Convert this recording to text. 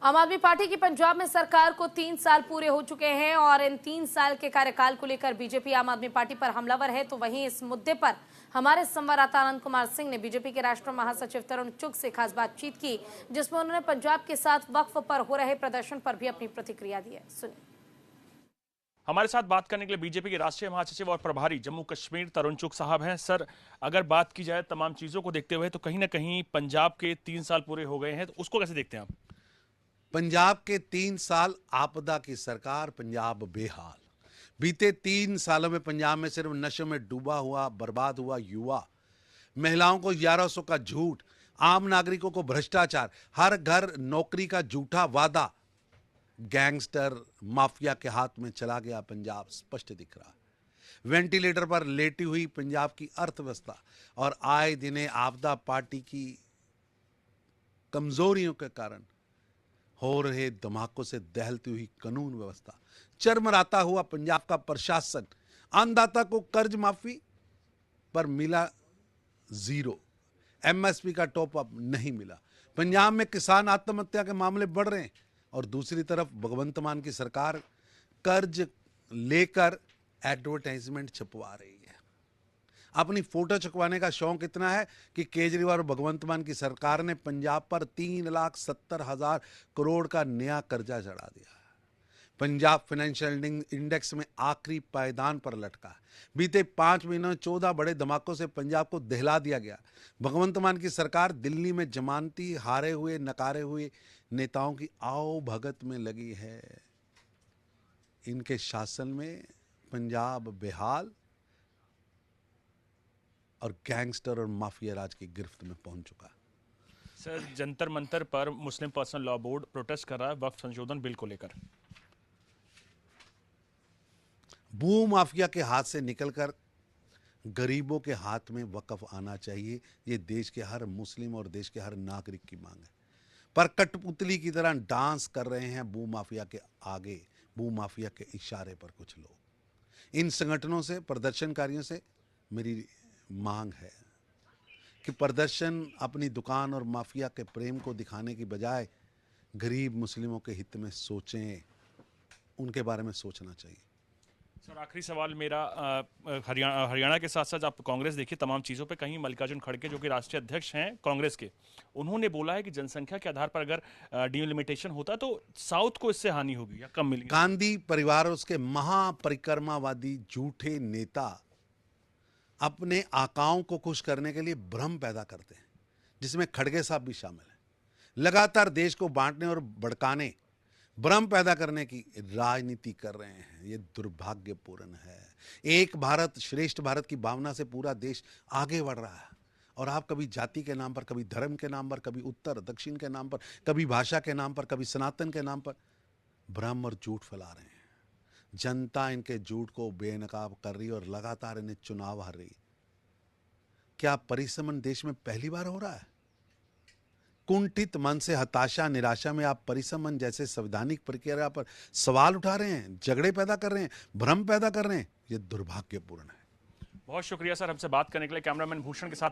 आम आदमी पार्टी की पंजाब में सरकार को 3 साल पूरे हो चुके हैं और इन 3 साल के कार्यकाल को लेकर बीजेपी आम आदमी पार्टी पर हमलावर है। तो वहीं इस मुद्दे पर हमारे संवाददाता आनंद कुमार सिंह ने बीजेपी के राष्ट्रीय महासचिव तरुण चुग से खास बातचीत की, जिसमें उन्होंने पंजाब के साथ वक्फ पर हो रहे प्रदर्शन पर भी अपनी प्रतिक्रिया दी है। सुनिए। हमारे साथ बात करने के लिए बीजेपी के राष्ट्रीय महासचिव और प्रभारी जम्मू कश्मीर तरुण चुग साहब हैं। सर, अगर बात की जाए तमाम चीजों को देखते हुए तो कहीं ना कहीं पंजाब के 3 साल पूरे हो गए हैं, तो उसको कैसे देखते हैं आप? पंजाब के 3 साल आपदा की सरकार, पंजाब बेहाल। बीते 3 सालों में पंजाब में सिर्फ नशे में डूबा हुआ, बर्बाद हुआ युवा, महिलाओं को 1100 का झूठ, आम नागरिकों को भ्रष्टाचार, हर घर नौकरी का झूठा वादा, गैंगस्टर माफिया के हाथ में चला गया पंजाब स्पष्ट दिख रहा है। वेंटिलेटर पर लेटी हुई पंजाब की अर्थव्यवस्था और आए दिने आपदा पार्टी की कमजोरियों के कारण हो रहे धमाकों से दहलती हुई कानून व्यवस्था, चरमराता हुआ पंजाब का प्रशासन, अन्नदाता को कर्ज माफी पर मिला जीरो, एमएसपी का टॉप अप नहीं मिला, पंजाब में किसान आत्महत्या के मामले बढ़ रहे हैं और दूसरी तरफ भगवंत मान की सरकार कर्ज लेकर एडवर्टाइजमेंट छपवा रही है। अपनी फोटो छपवाने का शौक इतना है कि केजरीवाल और भगवंत मान की सरकार ने पंजाब पर 3,70,000 करोड़ का नया कर्जा चढ़ा दिया। पंजाब फाइनेंशियल इंडेक्स में आखिरी पायदान पर लटका। बीते 5 महीनों में 14 बड़े धमाकों से पंजाब को दहला दिया गया। भगवंत मान की सरकार दिल्ली में जमानती हारे हुए नकारे हुए नेताओं की आओ भगत में लगी है। इनके शासन में पंजाब बेहाल और गैंगस्टर और माफिया राज की गिरफ्त में पहुंच चुका। सर, जंतर मंतर पर मुस्लिम पर्सनल लॉ बोर्ड प्रोटेस्ट कर रहा है वक्फ संशोधन बिल को लेकर। भू माफिया के हाथ से निकलकर गरीबों के हाथ में वक्फ आना चाहिए, ये देश के हर मुस्लिम और देश के हर नागरिक की मांग है। पर कठपुतली की तरह डांस कर रहे हैं भू माफिया के आगे, भू माफिया के इशारे पर कुछ लोग। इन संगठनों से, प्रदर्शनकारियों से मेरी मांग है कि प्रदर्शन अपनी दुकान और माफिया के प्रेम को दिखाने की बजाय गरीब मुस्लिमों के हित में सोचें, उनके बारे में सोचना चाहिए। सर, आखिरी सवाल मेरा, हरियाणा के साथ साथ आप कांग्रेस देखिए, तमाम चीज़ों पे कहीं मल्लिकार्जुन खड़गे जो कि राष्ट्रीय अध्यक्ष हैं कांग्रेस के, उन्होंने बोला है कि जनसंख्या के आधार पर अगर डिलिमिटेशन होता तो साउथ को इससे हानि होगी या कम मिलेगी। गांधी परिवार और उसके महापरिक्रमावादी झूठे नेता अपने आकाओं को खुश करने के लिए भ्रम पैदा करते हैं, जिसमें खड़गे साहब भी शामिल हैं। लगातार देश को बांटने और भड़काने, भ्रम पैदा करने की राजनीति कर रहे हैं। ये दुर्भाग्यपूर्ण है। एक भारत श्रेष्ठ भारत की भावना से पूरा देश आगे बढ़ रहा है और आप कभी जाति के नाम पर, कभी धर्म के नाम पर, कभी उत्तर दक्षिण के नाम पर, कभी भाषा के नाम पर, कभी सनातन के नाम पर भ्रम और झूठ फैला रहे हैं। जनता इनके झूठ को बेनकाब कर रही है और लगातार इन्हें चुनाव हार रही है। क्या परिसमन देश में पहली बार हो रहा है? कुंठित मन से हताशा निराशा में आप परिसमन जैसे संवैधानिक प्रक्रिया पर सवाल उठा रहे हैं, झगड़े पैदा कर रहे हैं, भ्रम पैदा कर रहे हैं। यह दुर्भाग्यपूर्ण है। बहुत शुक्रिया सर, हमसे बात करने के लिए। कैमरामैन भूषण के साथ